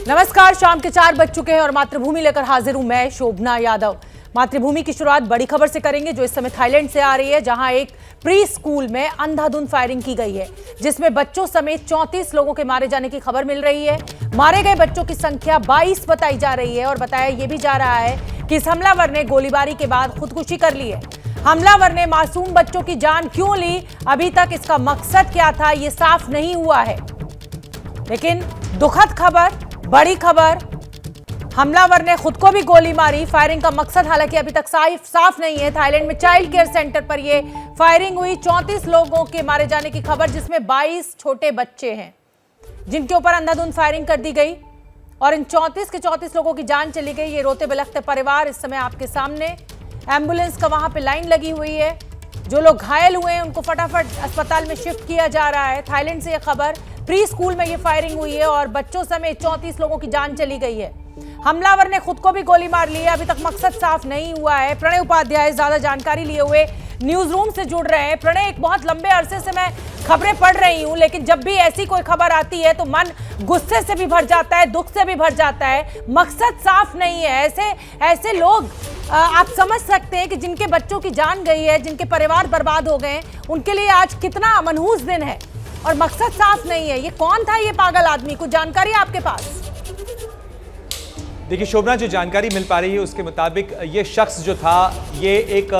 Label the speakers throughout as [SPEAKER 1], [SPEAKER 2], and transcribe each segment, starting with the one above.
[SPEAKER 1] नमस्कार, शाम के 4 बज चुके हैं और मातृभूमि लेकर हाजिर हूं मैं शोभना यादव। मातृभूमि की शुरुआत बड़ी खबर से करेंगे जो इस समय थाईलैंड से आ रही है, जहां एक प्री स्कूल में अंधाधुंध फायरिंग की गई है जिसमें बच्चों समेत 34 लोगों के मारे जाने की खबर मिल रही है। मारे गए बच्चों की संख्या 22 बताई जा रही है और बताया यह भी जा रहा है कि इस हमलावर ने गोलीबारी के बाद खुदकुशी कर ली है। हमलावर ने मासूम बच्चों की जान क्यों ली, अभी तक इसका मकसद क्या था ये साफ नहीं हुआ है। लेकिन दुखद खबर, बड़ी खबर, हमलावर ने खुद को भी गोली मारी। फायरिंग का मकसद हालांकि अभी तक साफ नहीं है। थाईलैंड में चाइल्ड केयर सेंटर पर यह फायरिंग हुई। 34 लोगों के मारे जाने की खबर, जिसमें 22 छोटे बच्चे हैं जिनके ऊपर अंधाधुंध फायरिंग कर दी गई और इन 34 के 34 लोगों की जान चली गई। ये रोते बिलखते परिवार इस समय आपके सामने। एम्बुलेंस का वहां पे लाइन लगी हुई है। जो लोग घायल हुए हैं उनको फटाफट अस्पताल में शिफ्ट किया जा रहा है। थाईलैंड से यह खबर, प्री स्कूल में ये फायरिंग हुई है और बच्चों समेत 34 लोगों की जान चली गई है। हमलावर ने खुद को भी गोली मार ली है। अभी तक मकसद साफ नहीं हुआ है। प्रणय उपाध्याय ज्यादा जानकारी लिए हुए न्यूज रूम से जुड़ रहे हैं। प्रणय, एक बहुत लंबे अरसे से मैं खबरें पढ़ रही हूं, लेकिन जब भी ऐसी कोई खबर आती है तो मन गुस्से से भी भर जाता है, दुख से भी भर जाता है। मकसद साफ नहीं है। ऐसे लोग आप समझ सकते हैं कि जिनके बच्चों की जान गई है, जिनके परिवार बर्बाद हो गए, उनके लिए आज कितना मनहूस दिन है और मकसद साफ नहीं है। ये कौन था ये पागल आदमी, कुछ जानकारी आपके पास?
[SPEAKER 2] देखिए शोभना, जो जानकारी मिल पा रही है उसके मुताबिक ये शख्स जो था ये एक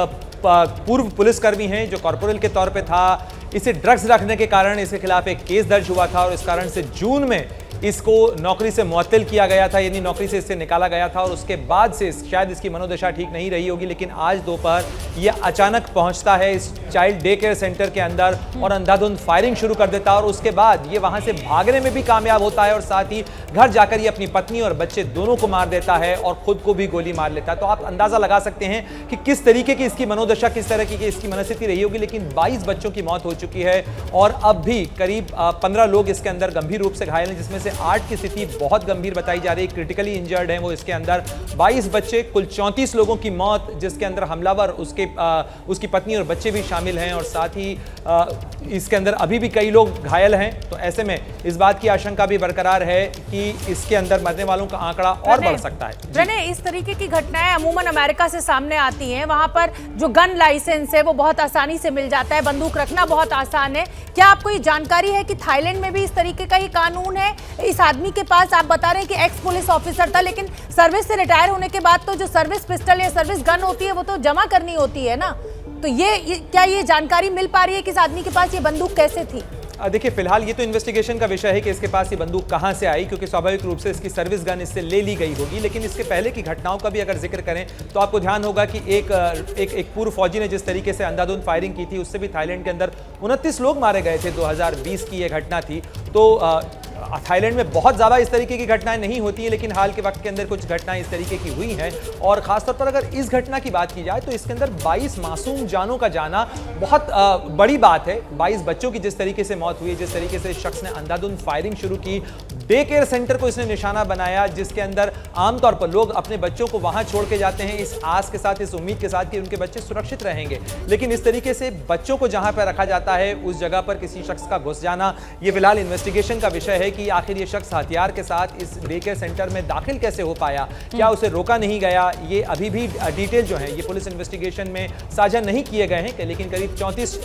[SPEAKER 2] पूर्व पुलिसकर्मी है जो कॉर्पोरल के तौर पे था। इसे ड्रग्स रखने के कारण इसके खिलाफ एक केस दर्ज हुआ था और इस कारण से जून में इसको नौकरी से मुअत्तल किया गया था, यानी नौकरी से इससे निकाला गया था और उसके बाद से शायद इसकी मनोदशा ठीक नहीं रही होगी। लेकिन आज दोपहर ये अचानक पहुंचता है इस चाइल्ड डे केयर सेंटर के अंदर और अंधाधुंध फायरिंग शुरू कर देता है और उसके बाद ये वहां से भागने में भी कामयाब होता है और साथ ही घर जाकर ये अपनी पत्नी और बच्चे दोनों को मार देता है और खुद को भी गोली मार लेता है। तो आप अंदाजा लगा सकते हैं कि किस तरीके की इसकी मनोदशा, किस तरह की इसकी मनस्थिति रही होगी। लेकिन 22 बच्चों की मौत हो चुकी है और अब भी करीब 15 लोग इसके अंदर गंभीर रूप से घायल हैं, जिसमें से 8 की स्थिति बहुत गंभीर बताई जा रही है, क्रिटिकली इंजर्ड हैं वो इसके अंदर। 22 बच्चे, कुल 34 लोगों की मौत, जिसके अंदर हमलावर, उसकी पत्नी और बच्चे भी शामिल हैं और साथ ही इसके अंदर अभी भी कई लोग घायल हैं। तो ऐसे में इस बात की आशंका भी बरकरार है कि इसके अंदर मरने वालों का आंकड़ा और बढ़ सकता है।
[SPEAKER 1] इस तरीके की घटनाएं अमूमन अमेरिका से सामने आती हैं। वहां पर जो गन लाइसेंस है वो बहुत आसानी से मिल जाता है, बंदूक रखना बहुत आसान है। क्या आपको ये जानकारी है कि थाईलैंड में भी इस तरीके का ही कानून है? इस आदमी के पास, आप बता रहे हैं कि एक्स पुलिस ऑफिसर था, लेकिन सर्विस से रिटायर होने के बाद तो जो सर्विस पिस्टल या सर्विस गन होती है वो तो जमा करनी होती है ना। तो क्या ये जानकारी मिल पा रही है कि इस आदमी के पास ये बंदूक कैसे थी?
[SPEAKER 2] देखिए फिलहाल ये तो इन्वेस्टिगेशन का विषय है कि इसके पास ये बंदूक कहां से आई, क्योंकि स्वाभाविक रूप से इसकी सर्विस गन इससे ले ली गई होगी। लेकिन इसके पहले की घटनाओं का भी अगर जिक्र करें तो आपको ध्यान होगा कि एक पूर्व फौजी ने जिस तरीके से अंधाधुंध फायरिंग की थी उससे भी थाईलैंड के अंदर 29 लोग मारे गए थे। 2020 की ये घटना थी। तो थाईलैंड में बहुत ज़्यादा इस तरीके की घटनाएं नहीं होती हैं, लेकिन हाल के वक्त के अंदर कुछ घटनाएं इस तरीके की हुई हैं और ख़ासतौर पर अगर इस घटना की बात की जाए तो इसके अंदर 22 मासूम जानों का जाना बहुत बड़ी बात है। 22 बच्चों की जिस तरीके से मौत हुई, जिस तरीके से शख्स ने अंधाधुंध फायरिंग शुरू की, डे केयर सेंटर को इसने निशाना बनाया, जिसके अंदर आमतौर पर लोग अपने बच्चों को वहां छोड़ के जाते हैं इस आस के साथ, इस उम्मीद के साथ कि उनके बच्चे सुरक्षित रहेंगे। लेकिन इस तरीके से बच्चों को जहां पर रखा जाता है उस जगह पर किसी शख्स का घुस जाना, ये फिलहाल इन्वेस्टिगेशन का विषय है कि आखिर ये शख्स हथियार के साथ इस डे केयर सेंटर में दाखिल कैसे हो पाया, क्या उसे रोका नहीं गया। ये अभी भी डिटेल जो है ये पुलिस इन्वेस्टिगेशन में साझा नहीं किए गए हैं। लेकिन करीब 34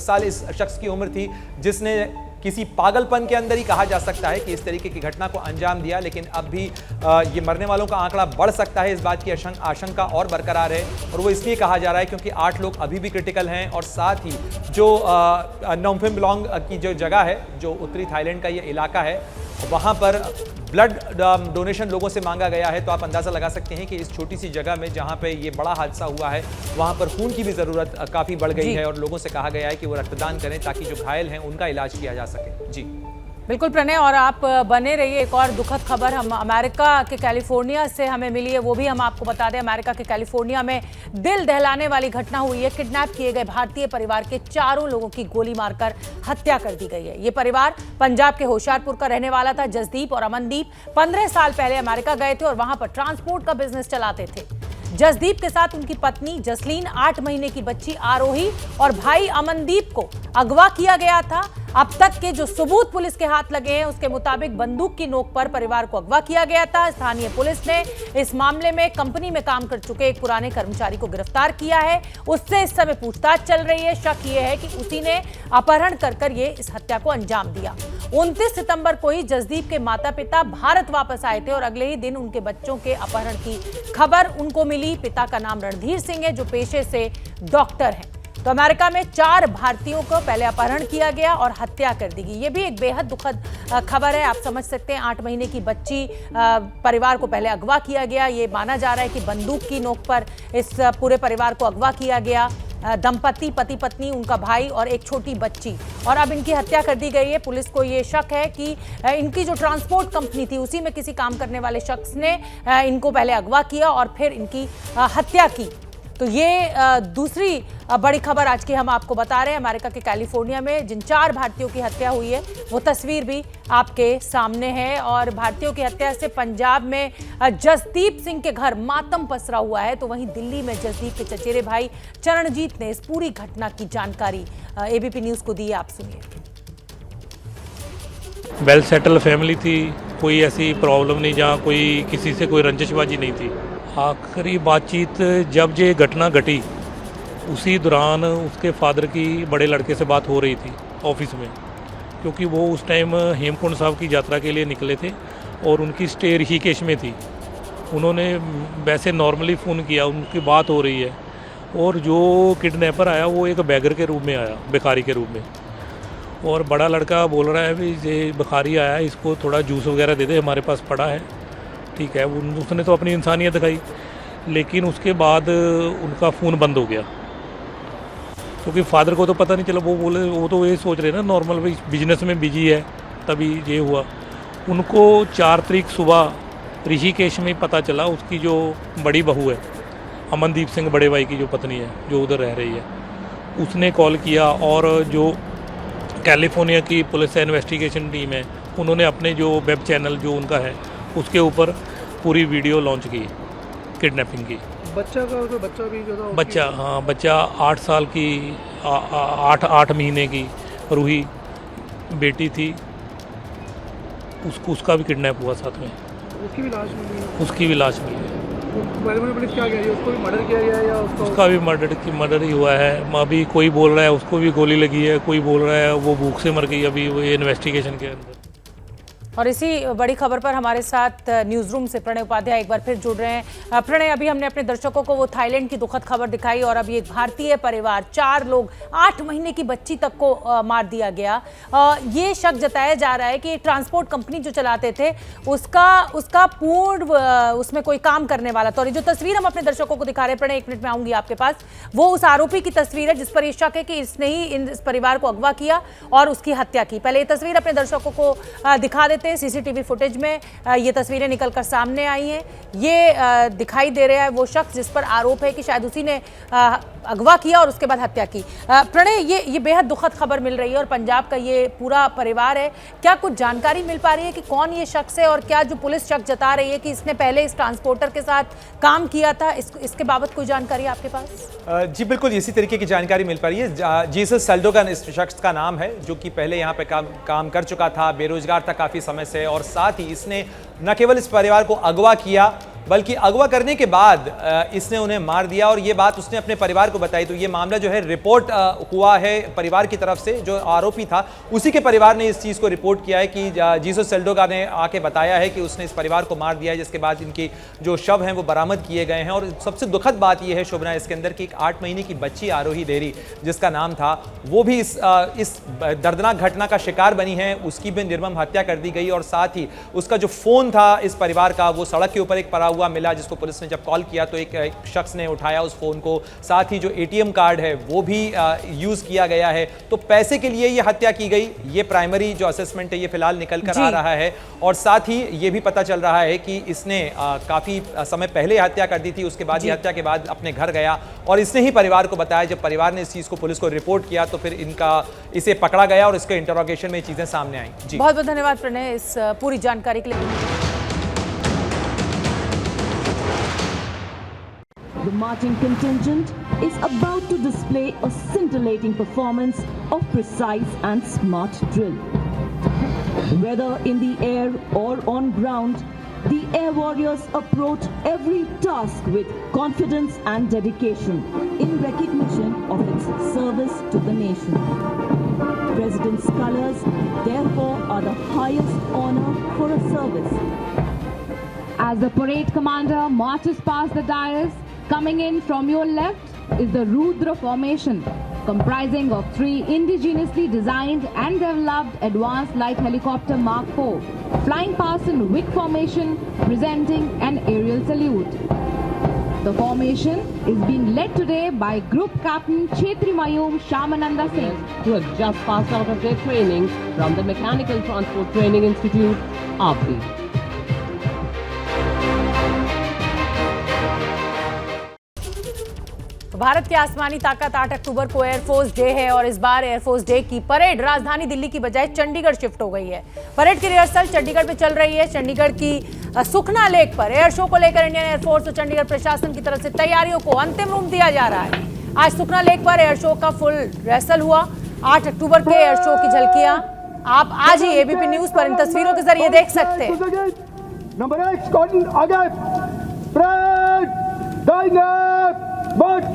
[SPEAKER 2] साल इस शख्स की उम्र थी जिसने किसी पागलपन के अंदर ही कहा जा सकता है कि इस तरीके की घटना को अंजाम दिया। लेकिन अब भी ये मरने वालों का आंकड़ा बढ़ सकता है, इस बात की आशंका और बरकरार है और वो इसलिए कहा जा रहा है क्योंकि 8 लोग अभी भी क्रिटिकल हैं और साथ ही जो नोम्फिमलोंग की जो जगह है, जो उत्तरी थाईलैंड का ये इलाका है, वहाँ पर ब्लड डोनेशन लोगों से मांगा गया है। तो आप अंदाज़ा लगा सकते हैं कि इस छोटी सी जगह में जहाँ पे ये बड़ा हादसा हुआ है वहाँ पर खून की भी ज़रूरत काफ़ी बढ़ गई है और लोगों से कहा गया है कि वो रक्तदान करें ताकि जो घायल हैं उनका इलाज किया जा सके। जी
[SPEAKER 1] बिल्कुल प्रणय, और आप बने रहिए। एक और दुखद खबर हम अमेरिका के कैलिफोर्निया से हमें मिली है, वो भी हम आपको बता दें। अमेरिका के कैलिफोर्निया में दिल दहलाने वाली घटना हुई है। किडनैप किए गए भारतीय परिवार के 4 लोगों की गोली मारकर हत्या कर दी गई है। ये परिवार पंजाब के होशियारपुर का रहने वाला था। जसदीप और अमनदीप 15 साल पहले अमेरिका गए थे और वहां पर ट्रांसपोर्ट का बिजनेस चलाते थे। जसदीप के साथ उनकी पत्नी जसलीन, 8 महीने की बच्ची आरोही और भाई अमनदीप को अगवा किया गया था। अब तक के जो सबूत पुलिस के हाथ लगे हैं उसके मुताबिक बंदूक की नोक पर परिवार को अगवा किया गया था। स्थानीय पुलिस ने इस मामले में कंपनी में काम कर चुके एक पुराने कर्मचारी को गिरफ्तार किया है। उससे इस समय पूछताछ चल रही है। शक यह है कि उसी ने अपहरण कर ये इस हत्या को अंजाम दिया। 29 सितंबर को ही जसदीप के माता पिता भारत वापस आए थे और अगले ही दिन उनके बच्चों के अपहरण की खबर उनको मिली। पिता का नाम रणधीर सिंह है जो पेशे से डॉक्टर हैं। तो अमेरिका में 4 भारतीयों को पहले अपहरण किया गया और हत्या कर दी गई। ये भी एक बेहद दुखद खबर है। आप समझ सकते हैं 8 महीने की बच्ची परिवार को पहले अगवा किया गया। ये माना जा रहा है कि बंदूक की नोक पर इस पूरे परिवार को अगवा किया गया। दंपति, पति पत्नी, उनका भाई और एक छोटी बच्ची, और अब इनकी हत्या कर दी गई है। पुलिस को ये शक है कि इनकी जो ट्रांसपोर्ट कंपनी थी उसी में किसी काम करने वाले शख्स ने इनको पहले अगवा किया और फिर इनकी हत्या की। तो ये दूसरी बड़ी खबर आज की हम आपको बता रहे हैं। अमेरिका के कैलिफोर्निया में जिन 4 भारतीयों की हत्या हुई है वो तस्वीर भी आपके सामने है। और भारतीयों की हत्या से पंजाब में जसदीप सिंह के घर मातम पसरा हुआ है, तो वहीं दिल्ली में जसदीप के चचेरे भाई चरणजीत ने इस पूरी घटना की जानकारी एबीपी न्यूज को दी है। आप सुनिए।
[SPEAKER 3] वेल सेटल फैमिली थी, कोई ऐसी प्रॉब्लम नहीं जहाँ कोई किसी से कोई रंजिशबाजी नहीं थी। आखिरी बातचीत जब ये घटना घटी उसी दौरान उसके फादर की बड़े लड़के से बात हो रही थी ऑफिस में, क्योंकि वो उस टाइम हेमकुंड साहब की यात्रा के लिए निकले थे और उनकी स्टे ऋषिकेश में थी। उन्होंने वैसे नॉर्मली फ़ोन किया, उनकी बात हो रही है, और जो किडनैपर आया वो एक बैगर के रूप में आया, भिखारी के रूप में। और बड़ा लड़का बोल रहा है भी ये भिखारी आया, इसको थोड़ा जूस वगैरह दे दे, हमारे पास पड़ा है। ठीक है, उसने तो अपनी इंसानियत दिखाई, लेकिन उसके बाद उनका फ़ोन बंद हो गया, क्योंकि फादर को तो पता नहीं चला। वो तो ये सोच रहे ना नॉर्मल भाई बिजनेस में बिजी है, तभी ये हुआ। उनको 4 तारीख सुबह ऋषिकेश में पता चला, उसकी जो बड़ी बहू है अमनदीप सिंह, बड़े भाई की जो पत्नी है जो उधर रह रही है, उसने कॉल किया। और जो कैलिफोर्निया की पुलिस इन्वेस्टिगेशन टीम है उन्होंने अपने जो वेब चैनल जो उनका है उसके ऊपर पूरी वीडियो लॉन्च की किडनैपिंग की।
[SPEAKER 4] बच्चा भी जो था
[SPEAKER 3] बच्चा 8 साल की 8 महीने की रूही बेटी थी, उसका भी किडनैप हुआ साथ में।
[SPEAKER 4] उसकी भी लाश मिली है। पुलिस क्या कह रही है, उसको भी मर्डर किया गया है या
[SPEAKER 3] उसका भी मर्डर ही हुआ है। अभी कोई बोल रहा है उसको भी गोली लगी है, कोई बोल रहा है वो भूख से मर गई। अभी वो इन्वेस्टिगेशन के अंदर।
[SPEAKER 1] और इसी बड़ी खबर पर हमारे साथ न्यूज रूम से प्रणय उपाध्याय एक बार फिर जुड़ रहे हैं। प्रणय, अभी हमने अपने दर्शकों को वो थाईलैंड की दुखद खबर दिखाई और अभी एक भारतीय परिवार 4 लोग 8 महीने की बच्ची तक को मार दिया गया। ये शक जताया जा रहा है कि ट्रांसपोर्ट कंपनी जो चलाते थे उसका पूर्व उसमें कोई काम करने वाला था। और जो तस्वीर हम अपने दर्शकों को दिखा रहे हैं, प्रणय 1 मिनट में आऊंगी आपके पास, वो उस आरोपी की तस्वीर है जिस पर यह शक है कि इसने ही इस परिवार को अगवा किया और उसकी हत्या की। पहले ये तस्वीर अपने दर्शकों को दिखा देते हैं। सीसीटीवी फुटेज में ये तस्वीरें निकलकर सामने आई हैं। ये दिखाई दे रहा है वो शख्स जिस पर आरोप है कि शायद उसी ने अगवा किया और उसके बाद हत्या की। प्रणय, ये बेहद दुखद खबर मिल रही है और पंजाब का ये पूरा परिवार है। क्या कुछ जानकारी मिल पा रही है कि कौन ये शख्स है और क्या जो पुलिस शक जता रही है कि इसने पहले इस ट्रांसपोर्टर के साथ काम किया था, इसके बाबत कोई जानकारी आपके पास?
[SPEAKER 2] जी बिल्कुल, इसी तरीके की जानकारी मिल पा रही है। जीसस सेल्डोगन इस शख्स का नाम है, जो कि पहले यहाँ पे काम कर चुका था, बेरोजगार था काफ़ी समय से, और साथ ही इसने न केवल इस परिवार को अगवा किया बल्कि अगवा करने के बाद इसने उन्हें मार दिया। और ये बात उसने अपने परिवार को बताई। तो ये मामला जो है रिपोर्ट हुआ है परिवार की तरफ से। जो आरोपी था उसी के परिवार ने इस चीज़ को रिपोर्ट किया है कि जीसस सेल्डोगा ने आके बताया है कि उसने इस परिवार को मार दिया है, जिसके बाद इनकी जो शव हैं वो बरामद किए गए हैं। और सबसे दुखद बात यह है शोभना इसके अंदर कि एक 8 महीने की बच्ची आरोही देरी जिसका नाम था, वो भी इस दर्दनाक घटना का शिकार बनी है। उसकी भी निर्मम हत्या कर दी गई और साथ ही उसका जो फ़ोन था इस परिवार का वो सड़क के ऊपर एक पड़ा हुआ मिला, जिसको पुलिस ने जब कॉल किया तो एक शख्स ने उठाया उस फोन को। साथ ही जो एटीएम कार्ड है वो भी यूज किया गया है। तो पैसे के लिए ये हत्या की गई, ये प्राइमरी जो असेसमेंट है ये फिलहाल निकल कर आ रहा है। और साथ ही ये भी पता चल रहा है कि इसने काफी समय पहले हत्या कर दी थी, उसके बाद ये हत्या के बाद अपने घर गया और इसने ही परिवार को बताया। जब परिवार ने इस चीज को पुलिस को रिपोर्ट किया तो फिर इसे पकड़ा गया और इसके इंटरोगेशन में चीजें सामने आई। जी
[SPEAKER 1] बहुत बहुत धन्यवाद प्रणय इस पूरी जानकारी के लिए।
[SPEAKER 5] The marching contingent is about to display a scintillating performance of precise and smart drill. Whether in the air or on ground, the air warriors approach every task with confidence and dedication in recognition of its service to the nation. President's colors, therefore, are the highest honor for a service.
[SPEAKER 6] As the parade commander marches past the dais, coming in from your left is the Rudra formation, comprising of 3 indigenously designed and developed advanced light helicopter Mark IV, flying past in Vic formation, presenting an aerial salute. The formation is being led today by Group Captain Chetri Mayum Shamananda Singh,
[SPEAKER 7] who have just passed out of their training from the Mechanical Transport Training Institute, APRI.
[SPEAKER 1] Bharat की आसमानी ताकत 8 अक्टूबर को air force day है और इस बार air force day की parade राजधानी दिल्ली की बजाय चंडीगढ़ शिफ्ट हो गई है। परेड की रिहर्सल चंडीगढ़ में चल रही है। चंडीगढ़ की सुखना लेक पर एयर शो को लेकर इंडियन एयरफोर्स और चंडीगढ़ प्रशासन की तरफ से तैयारियों को अंतिम रूप दिया जा रहा है। आज सुखना लेक पर एयर शो का फुल रिहर्सल हुआ। 8 अक्टूबर के एयर शो की झलकियां आप आज ही एबीपी न्यूज पर इन तस्वीरों के जरिए देख सकते हैं।
[SPEAKER 8] नंबर 1 स्क्वाड्रन आगे, दाहिने march.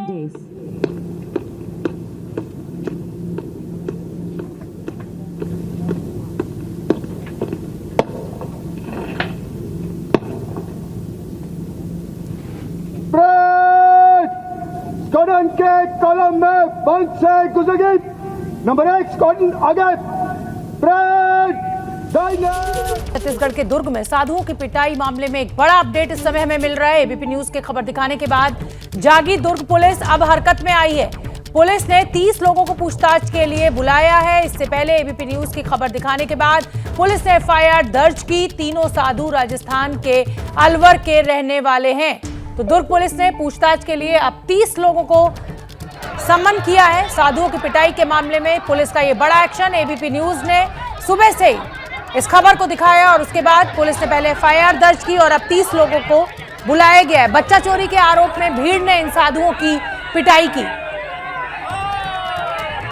[SPEAKER 5] Days.
[SPEAKER 8] स्क्वाड्रन के कॉलम में 5 से गुजरेगी। नंबर 1 स्क्वाड्रन आगे,
[SPEAKER 1] छत्तीसगढ़ के दुर्ग में साधुओं की पिटाई मामले में एक बड़ा अपडेट इस समय हमें मिल रहा है। एबीपी न्यूज के खबर दिखाने के बाद जागी दुर्ग पुलिस अब हरकत में आई है। पुलिस ने 30 लोगों को पूछताछ के लिए बुलाया है। इससे पहले एबीपी न्यूज की खबर दिखाने के बाद पुलिस ने एफआईआर दर्ज की। तीनों साधु राजस्थान के अलवर के रहने वाले हैं। तो दुर्ग पुलिस ने पूछताछ के लिए अब 30 लोगों को सम्मन किया है। साधुओं की पिटाई के मामले में पुलिस का यह बड़ा एक्शन एबीपी न्यूज ने सुबह से ही इस खबर को दिखाया और उसके बाद पुलिस ने पहले एफआईआर दर्ज की और अब 30 लोगों को बुलाया गया है। बच्चा चोरी के आरोप में भीड़ ने इन साधुओं की पिटाई की।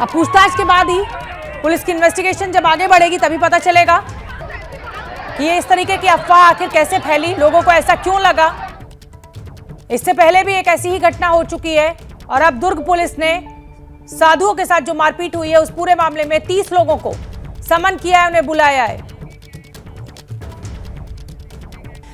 [SPEAKER 1] अब पूछताछ के बाद ही पुलिस की इन्वेस्टिगेशन जब आगे बढ़ेगी तभी पता चलेगा कि ये इस तरीके की अफवाह आखिर कैसे फैली, लोगों को ऐसा क्यों लगा। इससे पहले भी एक ऐसी ही घटना हो चुकी है और अब दुर्ग पुलिस ने साधुओं के साथ जो मारपीट हुई है उस पूरे मामले में 30 लोगों को समन किया है, उन्हें बुलाया है।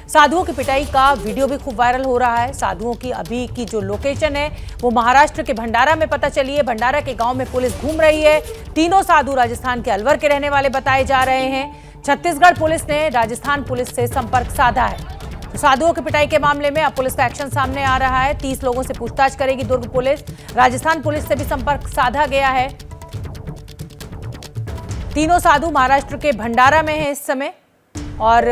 [SPEAKER 1] साधुओं की पिटाई का वीडियो भी खूब वायरल हो रहा है। साधुओं की अभी की जो लोकेशन है वो महाराष्ट्र के भंडारा में पता चली है। भंडारा के गांव में पुलिस घूम रही है। तीनों साधु राजस्थान के अलवर के रहने वाले बताए जा रहे हैं। छत्तीसगढ़ पुलिस ने राजस्थान पुलिस से संपर्क साधा है। तो साधुओं की पिटाई के मामले में अब पुलिस का एक्शन सामने आ रहा है। 30 लोगों से पूछताछ करेगी दुर्ग पुलिस। राजस्थान पुलिस से भी संपर्क साधा गया है। तीनों साधु महाराष्ट्र के भंडारा में हैं इस समय और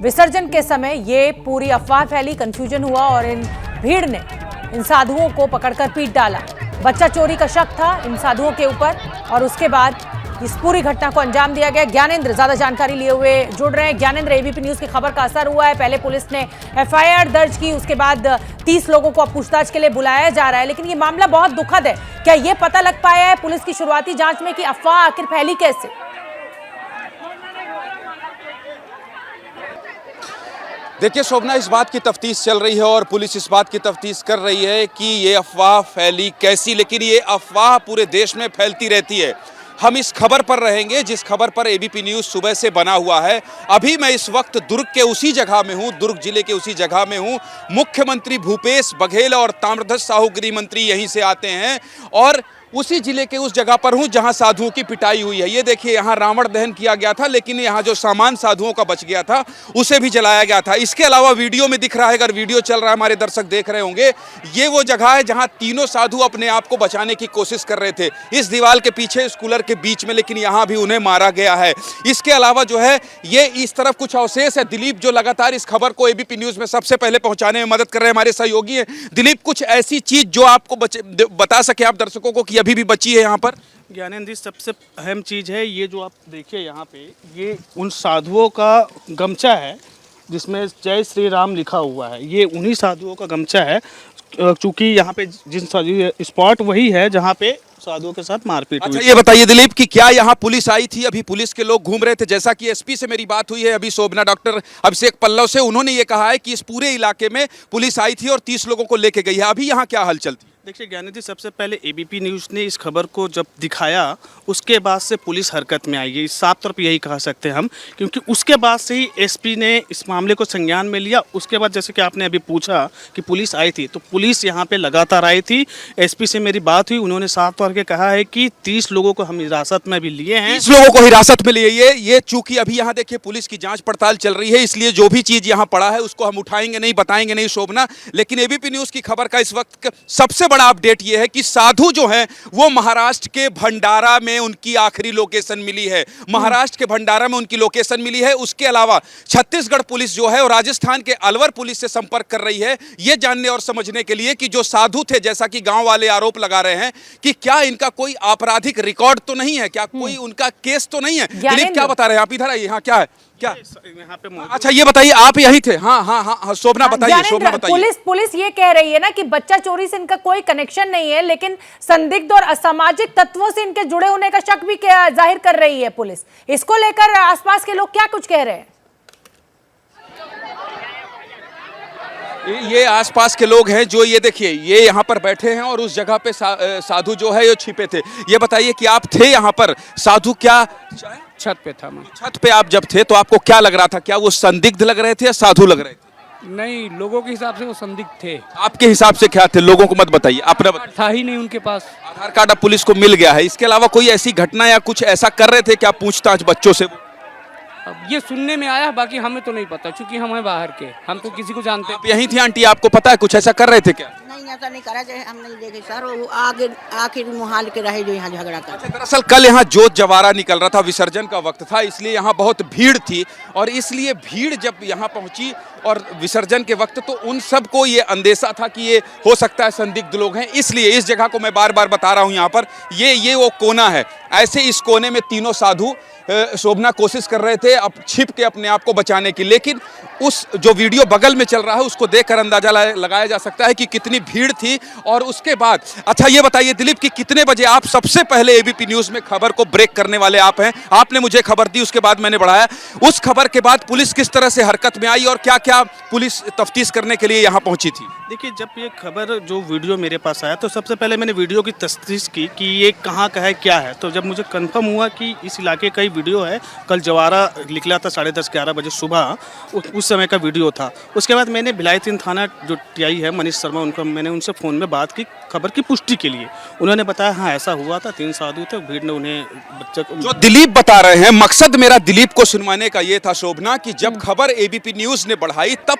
[SPEAKER 1] विसर्जन के समय ये पूरी अफवाह फैली, कंफ्यूजन हुआ और इन भीड़ ने इन साधुओं को पकड़कर पीट डाला। बच्चा चोरी का शक था इन साधुओं के ऊपर और उसके बाद इस पूरी घटना को अंजाम दिया गया। ज्ञानेंद्र ज्यादा जानकारी लिए हुए जुड़ रहे हैं। ज्ञानेंद्र, एबीपी न्यूज की खबर का असर हुआ है। पहले पुलिस ने एफआईआर दर्ज की, उसके बाद 30 लोगों को अब पूछताछ के लिए बुलाया जा रहा है। लेकिन ये मामला बहुत दुखद है। क्या ये पता लग पाया है पुलिस की शुरुआती जांच में कि अफवाह आखिर फैली कैसे?
[SPEAKER 9] देखिए शोभना, इस बात की तफ्तीश चल रही है और पुलिस इस बात की तफ्तीश कर रही है कि ये अफवाह फैली कैसी, लेकिन ये अफवाह पूरे देश में फैलती रहती है। हम इस खबर पर रहेंगे जिस खबर पर एबीपी न्यूज़ सुबह से बना हुआ है। अभी मैं इस वक्त दुर्ग के उसी जगह में हूँ, दुर्ग जिले के उसी जगह में हूँ। मुख्यमंत्री भूपेश बघेल और ताम्रध्वज साहू गृह मंत्री यहीं से आते हैं और उसी जिले के उस जगह पर हूं जहां साधुओं की पिटाई हुई है। ये देखिए, यहां रावण दहन किया गया था, लेकिन यहां जो सामान साधुओं का बच गया था उसे भी जलाया गया था। इसके अलावा वीडियो में दिख रहा है, अगर वीडियो चल रहा है हमारे दर्शक देख रहे होंगे, ये वो जगह है जहां तीनों साधु अपने आप को बचाने की कोशिश कर रहे थे। इस दीवार के पीछे, इस कूलर के बीच में, लेकिन यहां भी उन्हें मारा गया है। इसके अलावा जो है ये इस तरफ कुछ अवशेष है। दिलीप जो लगातार इस खबर को एबीपी न्यूज़ में सबसे पहले पहुंचाने में मदद कर रहे हैं, हमारे सहयोगी हैं। दिलीप, कुछ ऐसी चीज जो आपको बता सके आप दर्शकों को कि अभी भी बची है यहाँ पर?
[SPEAKER 10] ज्ञानेंद्र, सबसे अहम चीज़ है ये जो आप देखिए यहाँ पे, ये उन साधुओं का गमछा है
[SPEAKER 4] जिसमें जय श्री राम लिखा हुआ है, ये उन्हीं साधुओं का गमछा है। चूंकि यहाँ पे जिन स्पॉट वही है जहाँ पे साधुओं के साथ मारपीट हुई।
[SPEAKER 9] अच्छा ये बताइए दिलीप कि क्या यहाँ पुलिस आई थी? अभी पुलिस के लोग घूम रहे थे, जैसा कि एसपी से मेरी बात हुई है अभी शोभना डॉक्टर अभिषेक पल्लव से, उन्होंने ये कहा है कि इस पूरे इलाके में पुलिस आई थी और 30 लोगों को लेके गई है। अभी यहाँ क्या हलचल थी?
[SPEAKER 4] देखिए ज्ञानी जी, सबसे पहले एबीपी न्यूज़ ने इस खबर को जब दिखाया उसके बाद से पुलिस हरकत में आई है, इस साफ तौर पे यही कह सकते हैं हम, क्योंकि उसके बाद से ही एसपी ने इस मामले को संज्ञान में लिया। उसके बाद जैसे कि आपने अभी पूछा कि पुलिस आई थी, तो पुलिस यहाँ पे लगातार आई थी। एसपी से मेरी बात हुई, उन्होंने साफ तौर पे कहा है कि 30 लोगों को हम हिरासत में भी लिए हैं।
[SPEAKER 9] 30 लोगों को हिरासत में लिए। ये चूंकि अभी यहाँ देखिए पुलिस की जांच पड़ताल चल रही है, इसलिए जो भी चीज यहाँ पड़ा है उसको हम उठाएंगे नहीं, बताएंगे नहीं शोभना। लेकिन एबीपी न्यूज की खबर का इस वक्त सबसे बड़ा अपडेट ये है कि साधु जो हैं वो महाराष्ट्र के भंडारा में उनकी आखिरी लोकेशन मिली है। महाराष्ट्र के भंडारा में उनकी लोकेशन मिली है। उसके अलावा छत्तीसगढ़ पुलिस जो है और राजस्थान के अलवर पुलिस से संपर्क कर रही है, ये जानने और समझने के लिए कि जो साधु थे, जैसा कि गांव वाले आरोप लगा रहे हैं कि क्या इनका कोई आपराधिक रिकॉर्ड तो नहीं है, क्या कोई उनका केस तो नहीं है। दिलीप क्या बता रहे हैं आप? इधर आइए। हाँ क्या है, क्या
[SPEAKER 4] यहाँ पे
[SPEAKER 9] अच्छा ये बताइए, आप यही थे? हाँ शोभना बताइए, शोभना बताइए।
[SPEAKER 1] पुलिस ये कह रही है ना कि बच्चा चोरी से इनका कोई कनेक्शन नहीं है, लेकिन संदिग्ध और असामाजिक तत्वों से इनके जुड़े होने का शक भी जाहिर कर रही है पुलिस। इसको लेकर आसपास के लोग क्या कुछ कह रहे हैं?
[SPEAKER 9] ये आसपास के लोग हैं जो ये देखिए ये यहाँ पर बैठे हैं और उस जगह पे साधु जो है ये छिपे थे। ये बताइए कि आप थे यहाँ पर, साधु क्या
[SPEAKER 10] छत पे था मैं।
[SPEAKER 9] छत पे आप जब थे तो आपको क्या लग रहा था? क्या वो संदिग्ध लग रहे थे या साधु लग रहे थे?
[SPEAKER 10] नहीं, लोगों के हिसाब से वो संदिग्ध थे।
[SPEAKER 9] आपके हिसाब से क्या थे? लोगों को मत बताइए, अपना
[SPEAKER 10] था ही नहीं उनके पास।
[SPEAKER 9] आधार कार्ड अब पुलिस को मिल गया है, इसके अलावा कोई ऐसी घटना या कुछ ऐसा कर रहे थे क्या पूछताछ बच्चों से?
[SPEAKER 10] अब ये सुनने में आया, बाकी हमें तो नहीं पता, क्योंकि हम हैं बाहर के, हम तो किसी को जानते।
[SPEAKER 9] आप यहीं थी आंटी, आपको पता है कुछ ऐसा कर रहे थे क्या?
[SPEAKER 11] नहीं, ऐसा नहीं करा, हम नहीं देखे सर। वो आगे आखिर मुहाल के रहे जो यहाँ झगड़ा कर।
[SPEAKER 9] दरअसल कल यहाँ जोत जवारा निकल रहा था, विसर्जन का वक्त था, इसलिए यहाँ बहुत भीड़ थी और इसलिए भीड़ जब यहाँ पहुंची और विसर्जन के वक्त तो उन सबको ये अंदेशा था कि ये हो सकता है संदिग्ध लोग हैं। इसलिए इस जगह को मैं बार बार बता रहा हूँ, यहाँ पर ये वो कोना है। ऐसे इस कोने में तीनों साधु शोभना कोशिश कर रहे थे अब छिप के अपने आप को बचाने की, लेकिन उस जो वीडियो बगल में चल रहा है उसको देखकर अंदाजा लगाया जा सकता है कि कितनी भीड़ थी। और उसके बाद अच्छा ये बताइए दिलीप कि कितने बजे आप सबसे पहले एबीपी न्यूज में खबर को ब्रेक करने वाले आप हैं? आपने मुझे खबर दी, उसके बाद मैंने बढ़ाया। उस खबर के बाद पुलिस किस तरह से हरकत में आई और क्या क्या पुलिस तफ्तीश करने के लिए यहाँ पहुंची थी?
[SPEAKER 4] देखिए जब ये खबर जो वीडियो मेरे पास आया तो सबसे पहले मैंने वीडियो की तफ्तीश की कि ये कहाँ का है, क्या है। तो जब मुझे कंफर्म हुआ कि इस इलाके का ही वीडियो है, कल जवारा निकला था 10:30-11 बजे सुबह, उस समय का वीडियो था। उसके बाद मैंने भिलाई 3 थाना जो टीआई है मनीष शर्मा, उनका मैंने उनसे फ़ोन में बात की खबर की पुष्टि के लिए। उन्होंने बताया हाँ ऐसा हुआ था, 3 साधु थे, भीड़ ने उन्हें बच्चे को।
[SPEAKER 9] जो दिलीप बता रहे हैं, मकसद मेरा दिलीप को सुनवाने का ये था शोभना कि जब खबर एबीपी न्यूज ने बढ़ाई तब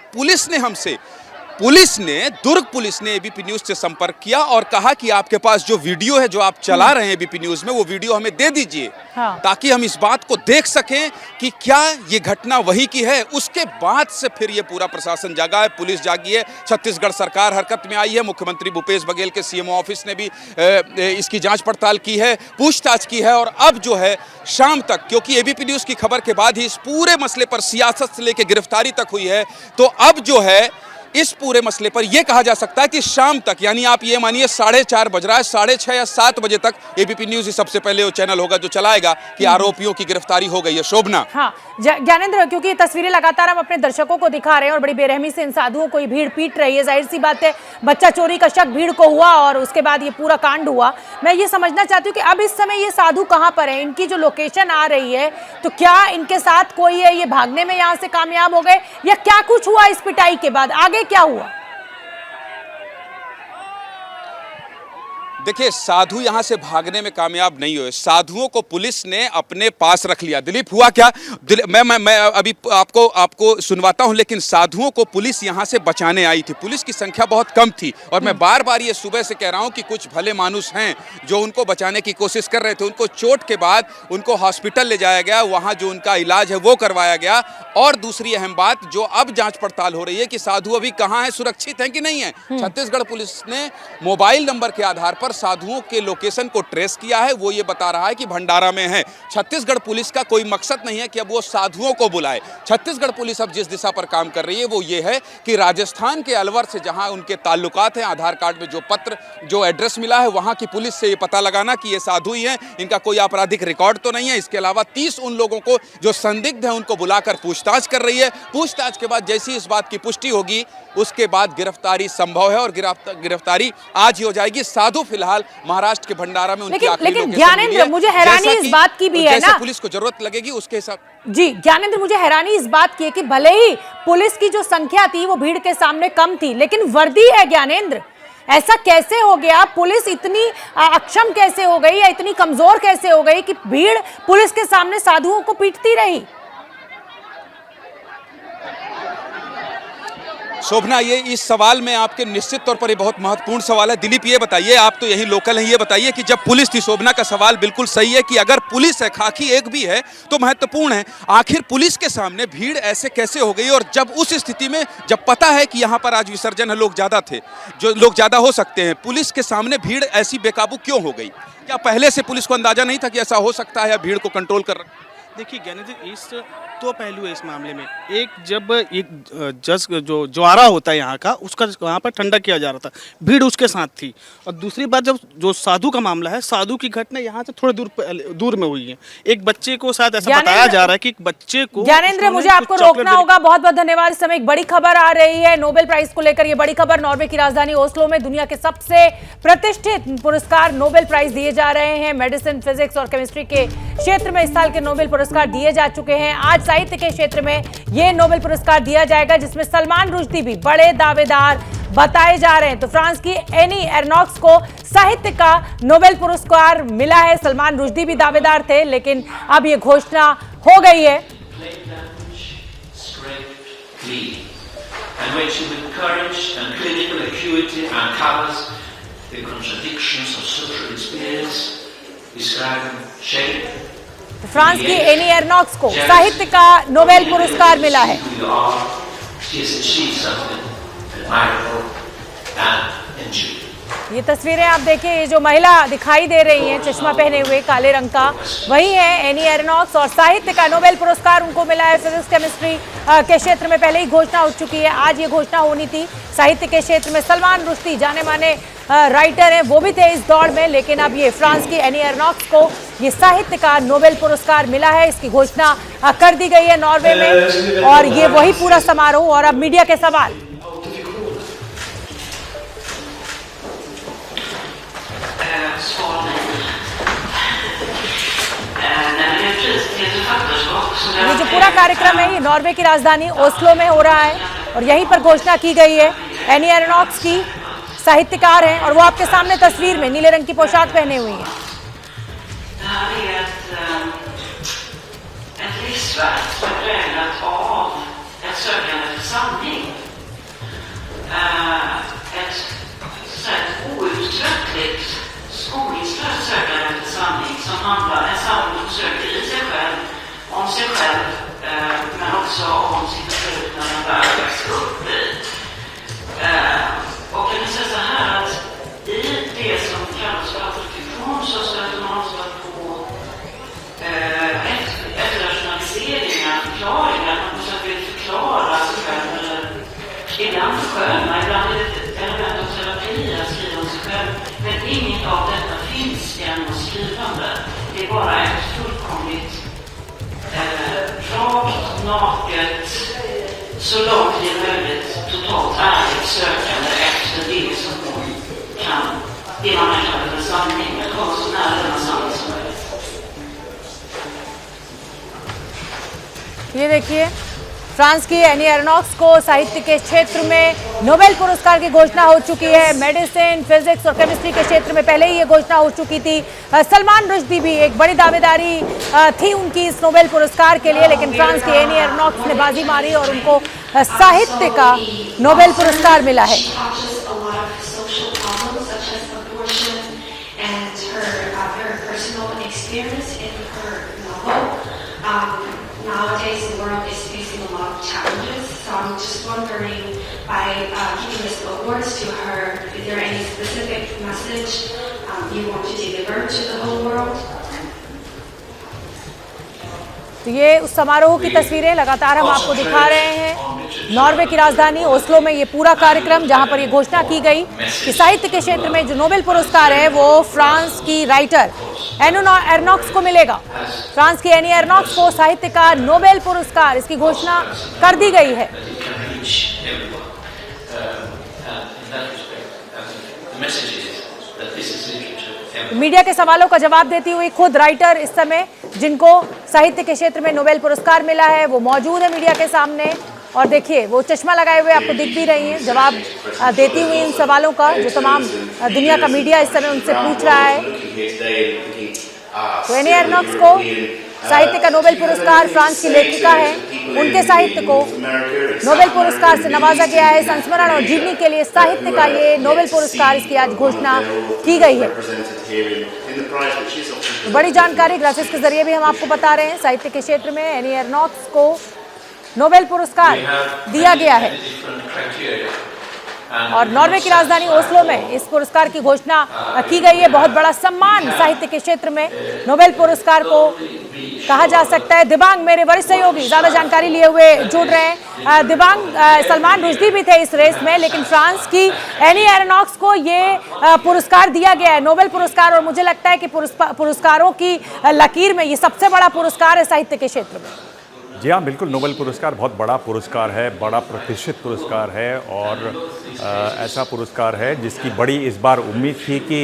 [SPEAKER 9] पुलिस ने दुर्ग पुलिस ने एबीपी न्यूज से संपर्क किया और कहा कि आपके पास जो वीडियो है जो आप चला रहे हैं एबीपी न्यूज में, वो वीडियो हमें दे दीजिए। हाँ। ताकि हम इस बात को देख सकें कि क्या ये घटना वही की है। उसके बाद से फिर ये पूरा प्रशासन जागा है, पुलिस जागी है, छत्तीसगढ़ सरकार हरकत में आई है, मुख्यमंत्री भूपेश बघेल के सीएमओ ऑफिस ने भी इसकी जांच पड़ताल की है, पूछताछ की है। और अब जो है शाम तक, क्योंकि एबीपी न्यूज की खबर के बाद ही इस पूरे मसले पर सियासत से लेकर गिरफ्तारी तक हुई है, तो अब जो है इस पूरे मसले पर यह कहा जा सकता है कि शाम तक, यानी आप ये मानिए 4:30 बज रहा है, 6:30 या 7 बजे तक एबीपी न्यूज ही सबसे पहले वो चैनल होगा जो चलाएगा कि आरोपियों की गिरफ्तारी हो गई है। शोभना।
[SPEAKER 1] हाँ ज्ञानेंद्र, क्योंकि ये तस्वीरें लगातार हम अपने दर्शकों को दिखा रहे हैं और बड़ी बेरहमी से इन साधुओं को भीड़ पीट रही है। जाहिर सी बात है बच्चा चोरी का शक भीड़ को हुआ और उसके बाद ये पूरा कांड हुआ। मैं ये समझना चाहती हूँ कि अब इस समय ये साधु कहाँ पर है, इनकी जो लोकेशन आ रही है, तो क्या इनके साथ कोई है, ये भागने में यहाँ से कामयाब हो गए या क्या कुछ हुआ इस पिटाई के बाद, आगे क्या हुआ?
[SPEAKER 9] देखिए साधु यहां से भागने में कामयाब नहीं हुए, साधुओं को पुलिस ने अपने पास रख लिया। दिलीप हुआ क्या? मैं अभी आपको सुनवाता हूं, लेकिन साधुओं को पुलिस यहां से बचाने आई थी। पुलिस की संख्या बहुत कम थी और मैं बार बार ये सुबह से कह रहा हूं कि कुछ भले मानुस हैं जो उनको बचाने की कोशिश कर रहे थे। उनको चोट के बाद उनको हॉस्पिटल ले जाया गया, वहां जो उनका इलाज है वो करवाया गया। और दूसरी अहम बात जो अब जांच पड़ताल हो रही है कि साधु अभी कहाँ है, सुरक्षित हैं कि नहीं है। छत्तीसगढ़ पुलिस ने मोबाइल नंबर के आधार पर साधुओं के लोकेशन को ट्रेस किया है, वो ये बता रहा है कि भंडारा में है। छत्तीसगढ़ पुलिस का कोई मकसद नहीं है कि अब वो साधुओं को बुलाए। छत्तीसगढ़ पुलिस अब जिस दिशा पर काम कर रही है वो ये है कि राजस्थान के अलवर से जहां उनके ताल्लुकात हैं, आधार कार्ड में जो पत्र, जो एड्रेस मिला है, वहां की पुलिस से ये पता लगाना कि ये साधु ही हैं, इनका कोई आपराधिक रिकॉर्ड तो नहीं है। इसके अलावा 30 उन लोगों को जो संदिग्ध हैं उनको बुलाकर पूछताछ कर रही है। पूछताछ के बाद जैसी इस बात की पुष्टि होगी उसके बाद गिरफ्तारी संभव है और गिरफ्तारी आज ही हो जाएगी। साधु फिलहाल महाराष्ट्र के भंडारा में उनकी आखिरी
[SPEAKER 1] लेकिन ज्ञानेंद्र, मुझे हैरानी इस बात की भी है ना,
[SPEAKER 9] पुलिस को जरूरत लगेगी उसके हिसाब।
[SPEAKER 1] जी ज्ञानेंद्र, मुझे हैरानी इस बात की है कि भले ही पुलिस की जो संख्या थी वो भीड़ के सामने कम थी, लेकिन वर्दी है ज्ञानेंद्र। ऐसा कैसे हो गया? पुलिस इतनी अक्षम कैसे हो गई या इतनी कमजोर कैसे हो गई कि भीड़ पुलिस के सामने साधुओं को पीटती रही?
[SPEAKER 9] शोभना, ये इस सवाल में आपके निश्चित तौर पर ये बहुत महत्वपूर्ण सवाल है। दिलीप, ये बताइए, आप तो यही लोकल हैं, ये बताइए कि जब पुलिस थी, शोभना का सवाल बिल्कुल सही है कि अगर पुलिस है, खाकी एक भी है तो महत्वपूर्ण है, आखिर पुलिस के सामने भीड़ ऐसे कैसे हो गई? और जब उस स्थिति में जब पता है कि यहाँ पर आज विसर्जन है, लोग ज्यादा थे, जो लोग ज्यादा हो सकते हैं, पुलिस के सामने भीड़ ऐसी बेकाबू क्यों हो गई? क्या पहले से पुलिस को अंदाजा नहीं था कि ऐसा हो सकता है या भीड़ को कंट्रोल कर?
[SPEAKER 4] देखिए ज्ञानेंद्र, इस दो पहलू है इस मामले में। एक, जब एक जज जो ज्वारा होता है यहाँ का, उसका वहाँ पर ठंडा किया जा रहा था, भीड़ उसके साथ थी। और दूसरी बात, जब जो साधु का मामला है, साधु की घटना यहाँ से थोड़े दूर में हुई है। एक बच्चे को शायद ऐसा बताया जा रहा है कि एक बच्चे को।
[SPEAKER 1] ज्ञानेंद्र, मुझे आपको रोकना होगा, बहुत बहुत धन्यवाद। इस समय एक बड़ी खबर आ रही है नोबेल प्राइज को लेकर। ये बड़ी खबर, नॉर्वे की राजधानी ओस्लो में दुनिया के सबसे प्रतिष्ठित पुरस्कार नोबेल प्राइज दिए जा रहे हैं। मेडिसिन, फिजिक्स और केमिस्ट्री के क्षेत्र में इस साल के नोबेल पुरस्कार दिए जा चुके हैं। आज साहित्य के क्षेत्र में ये नोबेल पुरस्कार दिया जाएगा, जिसमें सलमान रुश्दी भी बड़े दावेदार बताए जा रहे हैं। तो फ्रांस की एनी एर्नॉक्स को साहित्य का नोबेल पुरस्कार मिला है। सलमान रुश्दी भी दावेदार थे, लेकिन अब ये घोषणा हो गई है। फ्रांस की एनी एर्नॉक्स को साहित्य का नोबेल पुरस्कार मिला है। ये तस्वीरें आप देखिए, ये जो महिला दिखाई दे रही हैं चश्मा पहने हुए काले रंग का, वही है एनी एर्नॉक्स और साहित्य का नोबेल पुरस्कार उनको मिला है। फिजिक्स केमिस्ट्री के क्षेत्र में पहले ही घोषणा हो चुकी है, आज ये घोषणा होनी थी। साहित्य के क्षेत्र में सलमान रुश्दी जाने माने राइटर हैं, वो भी थे इस दौड़ में, लेकिन अब ये फ्रांस की एनी एर्नॉक्स को ये साहित्य का नोबेल पुरस्कार मिला है। इसकी घोषणा कर दी गई है नॉर्वे में, और ये वही पूरा समारोह। और अब मीडिया के सवाल। ये जो पूरा कार्यक्रम है ये नॉर्वे की राजधानी ओस्लो में हो रहा है और यहीं पर घोषणा की गई है। एनी एर्नॉक्स की साहित्यकार हैं और वो आपके सामने तस्वीर में नीले रंग की पोशाक पहने हुई हैं।
[SPEAKER 12] om sig själv, men också om sitt förflutna när man växte upp i. Och jag kan säga så här att i det som kallas för autofiktion så stöter man också på efterrationaliseringar, förklaringar. Man försöker förklara sig själv, eller ibland försköna, ibland är det ett element av terapi att skriva om sig själv. Men inget av detta finns genom skrivande. Det är bara ett fullkomligt rakt, naket, så långt det är möjligt, totalt ärligt sökande efter det som hon kan, det man kan kalla för sanning, att komma så nära denna sanning som möjligt.
[SPEAKER 1] ये देखिए, France की any एर्नॉक्स को साहित्य के क्षेत्र में Nobel पुरस्कार की घोषणा हो चुकी है। मेडिसिन, फिजिक्स और केमिस्ट्री के क्षेत्र में पहले ही ये घोषणा हो चुकी थी। सलमान रुश्दी भी एक बड़ी दावेदारी थी उनकी इस नोबेल पुरस्कार के लिए, लेकिन फ्रांस की एनी एर्नॉक्स ने बाजी मारी और उनको साहित्य का नोबेल पुरस्कार मिला है।
[SPEAKER 13] Nowadays, the world is facing a lot of challenges, so I'm just wondering, by giving this awards to her, is there any specific message you want to deliver to the whole world.
[SPEAKER 1] तो ये उस समारोह की तस्वीरें लगातार हम आपको दिखा रहे हैं। नॉर्वे की राजधानी ओस्लो में ये पूरा कार्यक्रम, जहां पर ये घोषणा की गई कि साहित्य के क्षेत्र में जो नोबेल पुरस्कार है वो फ्रांस की राइटर एनी एर्नॉक्स को मिलेगा। फ्रांस की एनी एर्नॉक्स को साहित्य का नोबेल पुरस्कार, इसकी घोषणा कर दी गई है। मीडिया के सवालों का जवाब देती हुई खुद राइटर इस समय जिनको साहित्य के क्षेत्र में नोबेल पुरस्कार मिला है वो मौजूद है मीडिया के सामने, और देखिए वो चश्मा लगाए हुए आपको दिख भी रही हैं, जवाब देती हुई इन सवालों का जो तमाम दुनिया का मीडिया इस समय उनसे पूछ रहा है। तो एनी एर्नॉक्स को साहित्य का नोबेल पुरस्कार, फ्रांस की लेखिका है, उनके साहित्य को नोबेल पुरस्कार से नवाजा गया है। संस्मरण और जीवनी के लिए साहित्य का ये नोबेल पुरस्कार, इसकी आज घोषणा की गई है। तो बड़ी जानकारी ग्राफिक्स के जरिए भी हम आपको बता रहे हैं, साहित्य के क्षेत्र में एनी एर्नॉक्स को नोबेल पुरस्कार दिया गया है और नॉर्वे की राजधानी ओस्लो में इस पुरस्कार की घोषणा की गई है। बहुत बड़ा सम्मान साहित्य के क्षेत्र में नोबेल पुरस्कार को कहा जा सकता है। दिबांग मेरे वरिष्ठ सहयोगी ज्यादा जानकारी लिए हुए जुड़ रहे हैं। दिबांग, सलमान रुश्दी भी थे इस रेस में, लेकिन फ्रांस की एनी एर्नॉक्स को ये पुरस्कार दिया गया है, नोबेल पुरस्कार, और मुझे लगता है कि पुरस्कारों की लकीर में ये सबसे बड़ा पुरस्कार है साहित्य के क्षेत्र में।
[SPEAKER 14] जी हाँ, बिल्कुल, नोबेल पुरस्कार बहुत बड़ा पुरस्कार है, बड़ा प्रतिष्ठित पुरस्कार है और ऐसा पुरस्कार है जिसकी बड़ी इस बार उम्मीद थी कि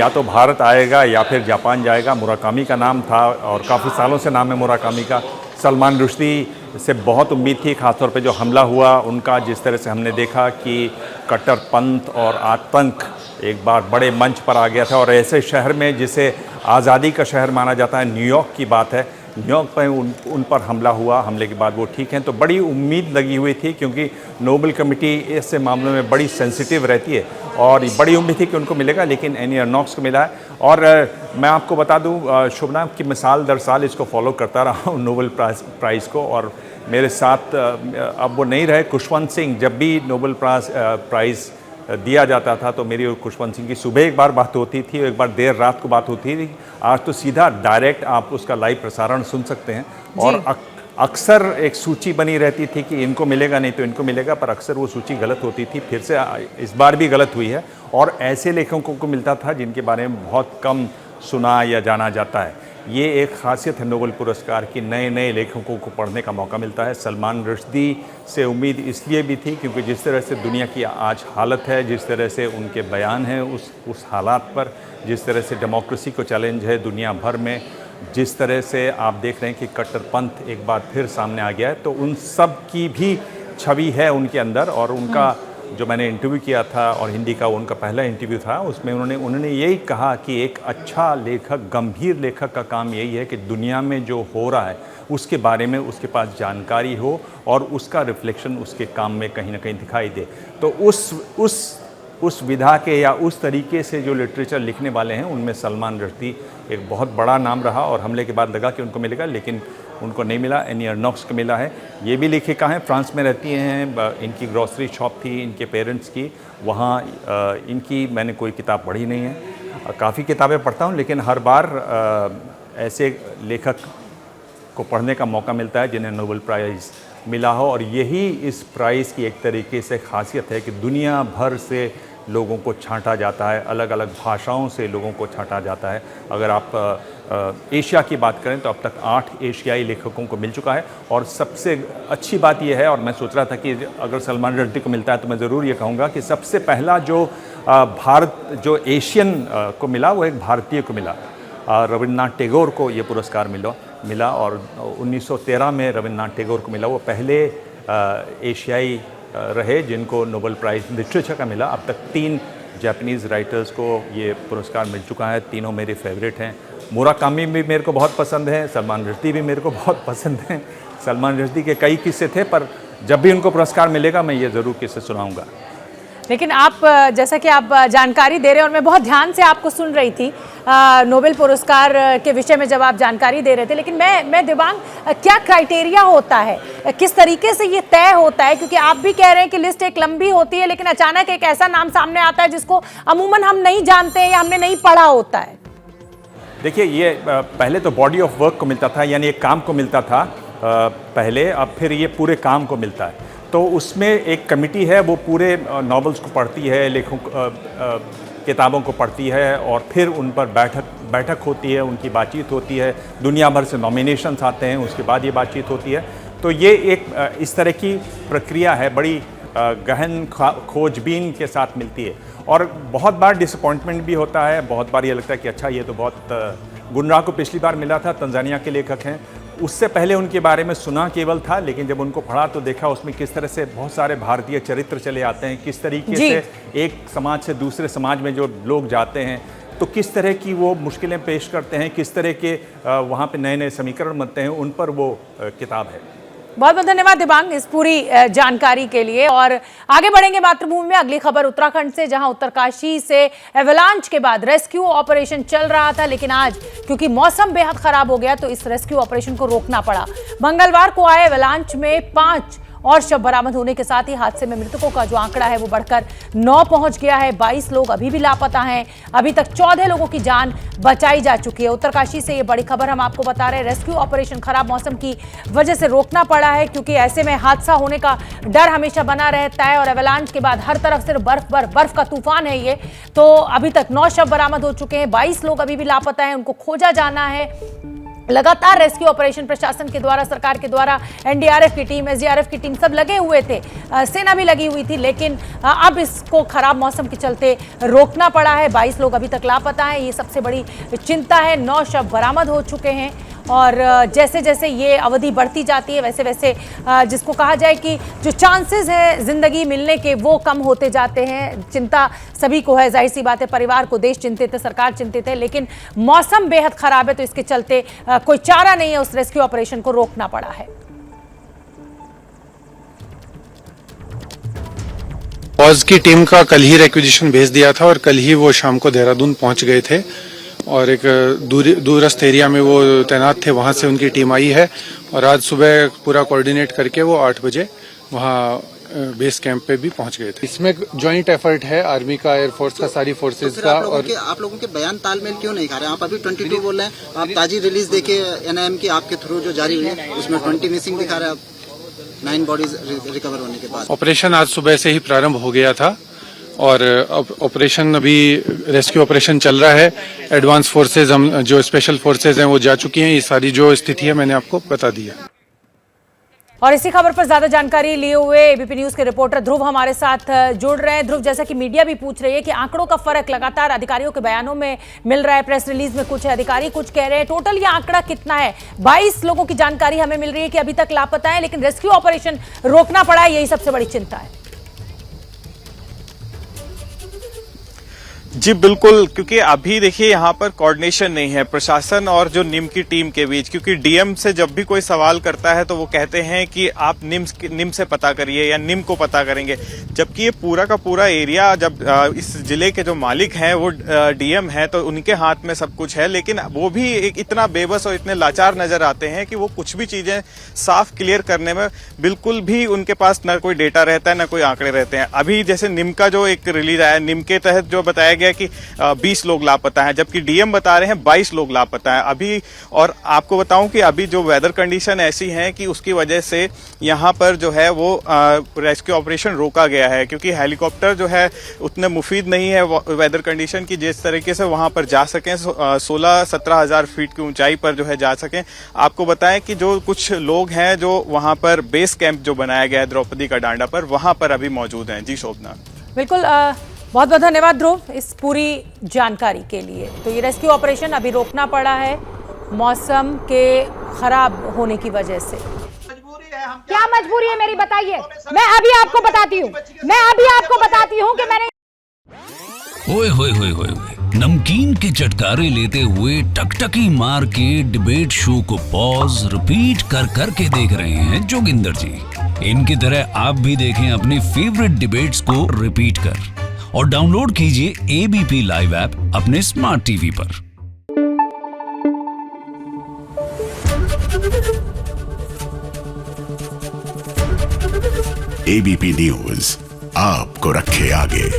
[SPEAKER 14] या तो भारत आएगा या फिर जापान जाएगा। मुराकामी का नाम था और काफ़ी सालों से नाम है मुराकामी का। सलमान रुश्दी से बहुत उम्मीद थी, खासतौर पे जो हमला हुआ उनका, जिस तरह से हमने देखा कि कट्टरपंथ और आतंक एक बार बड़े मंच पर आ गया था और ऐसे शहर में जिसे आज़ादी का शहर माना जाता है, न्यूयॉर्क की बात है, न्यूयॉर्क पर उन पर हमला हुआ। हमले के बाद वो ठीक हैं, तो बड़ी उम्मीद लगी हुई थी क्योंकि नोबेल कमेटी ऐसे मामलों में बड़ी सेंसिटिव रहती है और बड़ी उम्मीद थी कि उनको मिलेगा, लेकिन एनी एर्नॉक्स को मिला है। और मैं आपको बता दूं शोभना की मैं साल दर साल इसको फॉलो करता रहा हूँ नोबेल प्राइज़ को, और मेरे साथ अब वो नहीं रहे खुशवंत सिंह। जब भी नोबेल प्राइज़ दिया जाता था तो मेरी और खुशवंत सिंह की सुबह एक बार बात होती थी, एक बार देर रात को बात होती थी। आज तो सीधा डायरेक्ट आप उसका लाइव प्रसारण सुन सकते हैं और अक्सर एक सूची बनी रहती थी कि इनको मिलेगा नहीं तो इनको मिलेगा, पर अक्सर वो सूची गलत होती थी। फिर से इस बार भी गलत हुई है और ऐसे लेखकों को मिलता था जिनके बारे में बहुत कम सुना या जाना जाता है। ये एक खासियत है नोबेल पुरस्कार की, नए नए लेखकों को पढ़ने का मौका मिलता है। सलमान रुश्दी से उम्मीद इसलिए भी थी क्योंकि जिस तरह से दुनिया की आज हालत है, जिस तरह से उनके बयान हैं उस हालात पर, जिस तरह से डेमोक्रेसी को चैलेंज है दुनिया भर में, जिस तरह से आप देख रहे हैं कि कट्टरपंथ एक बार फिर सामने आ गया है, तो उन सब की भी छवि है उनके अंदर। और उनका जो मैंने इंटरव्यू किया था और हिंदी का उनका पहला इंटरव्यू था, उसमें उन्होंने यही कहा कि एक अच्छा लेखक, गंभीर लेखक का काम यही है कि दुनिया में जो हो रहा है उसके बारे में उसके पास जानकारी हो और उसका रिफ्लेक्शन उसके काम में कहीं ना कहीं दिखाई दे। तो उस विधा के या उस तरीके से जो लिटरेचर लिखने वाले हैं उनमें सलमान रुश्दी एक बहुत बड़ा नाम रहा और हमले के बाद लगा कि उनको मिलेगा, लेकिन उनको नहीं मिला। एनी एर्नॉक्स को मिला है। ये भी लेखिका हैं, फ्रांस में रहती हैं, इनकी ग्रॉसरी शॉप थी इनके पेरेंट्स की, वहाँ इनकी मैंने कोई किताब पढ़ी नहीं है। काफ़ी किताबें पढ़ता हूँ, लेकिन हर बार ऐसे लेखक को पढ़ने का मौका मिलता है जिन्हें नोबेल प्राइज़ मिला हो, और यही इस प्राइज़ की एक तरीके से खासियत है कि दुनिया भर से लोगों को छांटा जाता है, अलग अलग भाषाओं से लोगों को छांटा जाता है। अगर आप एशिया की बात करें तो अब तक 8 एशियाई लेखकों को मिल चुका है। और सबसे अच्छी बात यह है, और मैं सोच रहा था कि अगर सलमान रुश्दी को मिलता है तो मैं ज़रूर ये कहूँगा कि सबसे पहला जो एशियन को मिला वो एक भारतीय को मिला। रविन्द्रनाथ टैगोर को ये पुरस्कार मिला और 1913 में रविन्द्रनाथ टैगोर को मिला। वो पहले एशियाई रहे जिनको नोबेल प्राइज़ लिटरेचर का मिला। अब तक 3 जापानीज़ राइटर्स को ये पुरस्कार मिल चुका है, तीनों मेरे फेवरेट हैं। मुराकामी भी मेरे को बहुत पसंद है, सलमान रुश्दी भी मेरे को बहुत पसंद है। सलमान रुश्दी के कई किस्से थे, पर जब भी उनको पुरस्कार मिलेगा मैं ये ज़रूर किस्से सुनाऊंगा।
[SPEAKER 1] लेकिन आप जैसा कि आप जानकारी दे रहे हैं और मैं बहुत ध्यान से आपको सुन रही थी नोबेल पुरस्कार के विषय में जब आप जानकारी दे रहे थे, लेकिन मैं दिव्यांग, क्या क्राइटेरिया होता है, किस तरीके से ये तय होता है? क्योंकि आप भी कह रहे हैं कि लिस्ट एक लंबी होती है, लेकिन अचानक एक ऐसा नाम सामने आता है जिसको अमूमन हम नहीं जानते या हमने नहीं पढ़ा होता है।
[SPEAKER 14] देखिए, ये पहले तो बॉडी ऑफ वर्क को मिलता था, यानी एक काम को मिलता था पहले, अब फिर ये पूरे काम को मिलता है। तो उसमें एक कमिटी है, वो पूरे नॉवेल्स को पढ़ती है, किताबों को पढ़ती है और फिर उन पर बैठक होती है, उनकी बातचीत होती है, दुनिया भर से नॉमिनेशंस आते हैं, उसके बाद ये बातचीत होती है। तो ये एक इस तरह की प्रक्रिया है, बड़ी गहन खोजबीन के साथ मिलती है और बहुत बार डिसअपॉइंटमेंट भी होता है। बहुत बार ये लगता है कि अच्छा, ये तो बहुत गुनराह को पिछली बार मिला था, तंजानिया के लेखक हैं, उससे पहले उनके बारे में सुना केवल था, लेकिन जब उनको पढ़ा तो देखा उसमें किस तरह से बहुत सारे भारतीय चरित्र चले आते हैं, किस तरीके से एक समाज से दूसरे समाज में जो लोग जाते हैं तो किस तरह की वो मुश्किलें पेश करते हैं, किस तरह के वहाँ पे नए नए समीकरण बनते हैं, उन पर वो किताब है।
[SPEAKER 1] बहुत बहुत धन्यवाद दिव्यांग इस पूरी जानकारी के लिए। और आगे बढ़ेंगे मातृभूमि में। अगली खबर उत्तराखंड से, जहां उत्तरकाशी से एवलांच के बाद रेस्क्यू ऑपरेशन चल रहा था, लेकिन आज क्योंकि मौसम बेहद खराब हो गया तो इस रेस्क्यू ऑपरेशन को रोकना पड़ा। मंगलवार को आए एवलांच में 5 और शव बरामद होने के साथ ही हादसे में मृतकों का जो आंकड़ा है वो बढ़कर 9 पहुंच गया है। 22 लोग अभी भी लापता हैं। अभी तक 14 लोगों की जान बचाई जा चुकी है। उत्तरकाशी से ये बड़ी खबर हम आपको बता रहे हैं। रेस्क्यू ऑपरेशन खराब मौसम की वजह से रोकना पड़ा है, क्योंकि ऐसे में हादसा होने का डर हमेशा बना रहता है और एवलांच के बाद हर तरफ सिर्फ बर्फ का तूफान है ये। तो अभी तक 9 शव बरामद हो चुके हैं, 22 लोग अभी भी लापता हैं, उनको खोजा जाना है। लगातार रेस्क्यू ऑपरेशन प्रशासन के द्वारा, सरकार के द्वारा, एनडीआरएफ की टीम, एसडीआरएफ की टीम सब लगे हुए थे, सेना भी लगी हुई थी, लेकिन अब इसको खराब मौसम के चलते रोकना पड़ा है। 22 लोग अभी तक लापता हैं, ये सबसे बड़ी चिंता है। 9 शव बरामद हो चुके हैं और जैसे जैसे ये अवधि बढ़ती जाती है वैसे वैसे जिसको कहा जाए कि जो चांसेस है जिंदगी मिलने के वो कम होते जाते हैं। चिंता सभी को है, जाहिर सी बात है, परिवार को, देश चिंतित है, सरकार चिंतित है, लेकिन मौसम बेहद खराब है तो इसके चलते कोई चारा नहीं है, उस रेस्क्यू ऑपरेशन को रोकना पड़ा है।
[SPEAKER 15] फौज की टीम का कल ही रिक्विजिशन भेज दिया था और कल ही वो शाम को देहरादून पहुंच गए थे और एक दूरस्थ एरिया में वो तैनात थे, वहां से उनकी टीम आई है और आज सुबह पूरा कोऑर्डिनेट करके वो 8 बजे वहां बेस कैंप पे भी पहुंच गए थे। इसमें जॉइंट एफर्ट है आर्मी का, एयरफोर्स का, सारी फोर्सेज का। और
[SPEAKER 16] आप लोगों के बयान तालमेल क्यों नहीं खा रहे? आप अभी 22 बोल रहे हैं, आप ताजी रिलीज देखे एनआईएम की आपके थ्रू जो जारी हुई है उसमें 20 मिसिंग दिखा रहे हैं, 9 बॉडीज रिकवर होने के बाद।
[SPEAKER 15] ऑपरेशन आज सुबह से ही प्रारंभ हो गया था और ऑपरेशन अभी रेस्क्यू ऑपरेशन चल रहा है। एडवांस फोर्सेज, हम जो स्पेशल फोर्सेज हैं वो जा चुकी हैं। ये सारी जो स्थिति है मैंने आपको बता दी है।
[SPEAKER 1] और इसी खबर पर ज्यादा जानकारी लिए हुए एबीपी न्यूज के रिपोर्टर ध्रुव हमारे साथ जुड़ रहे हैं। ध्रुव, जैसा कि मीडिया भी पूछ रही है कि आंकड़ों का फर्क लगातार अधिकारियों के बयानों में मिल रहा है, प्रेस रिलीज में कुछ है, अधिकारी कुछ कह रहे हैं, टोटल ये आंकड़ा कितना है? 22 लोगों की जानकारी हमें मिल रही है कि अभी तक लापता है, लेकिन रेस्क्यू ऑपरेशन रोकना पड़ा है, यही सबसे बड़ी चिंता है।
[SPEAKER 17] जी बिल्कुल, क्योंकि अभी देखिए यहाँ पर कोऑर्डिनेशन नहीं है प्रशासन और जो निम की टीम के बीच, क्योंकि डीएम से जब भी कोई सवाल करता है तो वो कहते हैं कि आप निम से पता करिए या निम को पता करेंगे, जबकि ये पूरा का पूरा एरिया, जब इस जिले के जो मालिक हैं वो डीएम है तो उनके हाथ में सब कुछ है, लेकिन वो भी एक इतना बेबस और इतने लाचार नजर आते हैं कि वो कुछ भी चीजें साफ क्लियर करने में बिल्कुल भी उनके पास न कोई डेटा रहता है न कोई आंकड़े रहते हैं। अभी जैसे निम का जो एक रिलीज आया, निम के तहत जो बताया गया कि 20 लोग लापता हैं, जबकि डीएम बता रहे हैं 22 लोग लापता हैं अभी। और आपको बताऊं कि अभी जो वेदर कंडीशन ऐसी हैं कि उसकी वजह से यहाँ पर जो है वो रेस्क्यू ऑपरेशन रोका गया है, क्योंकि हेलीकॉप्टर जो है उतने मुफीद नहीं है वेदर कंडीशन की जिस तरीके से वहां पर जा सकें, 16-17 हजार फीट की ऊंचाई पर जो है जा सकें। आपको बताएं कि जो कुछ लोग हैं जो वहां पर बेस कैंप जो बनाया गया है द्रौपदी का डांडा पर, वहां पर अभी मौजूद हैं। जी शोभना।
[SPEAKER 1] बिल्कुल, बहुत बहुत धन्यवाद ध्रुव इस पूरी जानकारी के लिए। तो ये रेस्क्यू ऑपरेशन अभी रोकना पड़ा है मौसम के खराब होने की वजह से।
[SPEAKER 18] क्या मजबूरी है मेरी, बताइए। मैं अभी आपको बताती हूँ कि मैंने
[SPEAKER 19] ओए होए होए होए होए, नमकीन के चटकारे लेते हुए टकटकी मार के डिबेट शो को पॉज रिपीट कर कर के देख रहे हैं जोगिंदर जी। इनकी तरह आप भी देखें अपनी फेवरेट डिबेट्स को रिपीट कर और डाउनलोड कीजिए एबीपी लाइव ऐप अपने स्मार्ट टीवी पर।
[SPEAKER 20] एबीपी न्यूज आपको रखे आगे।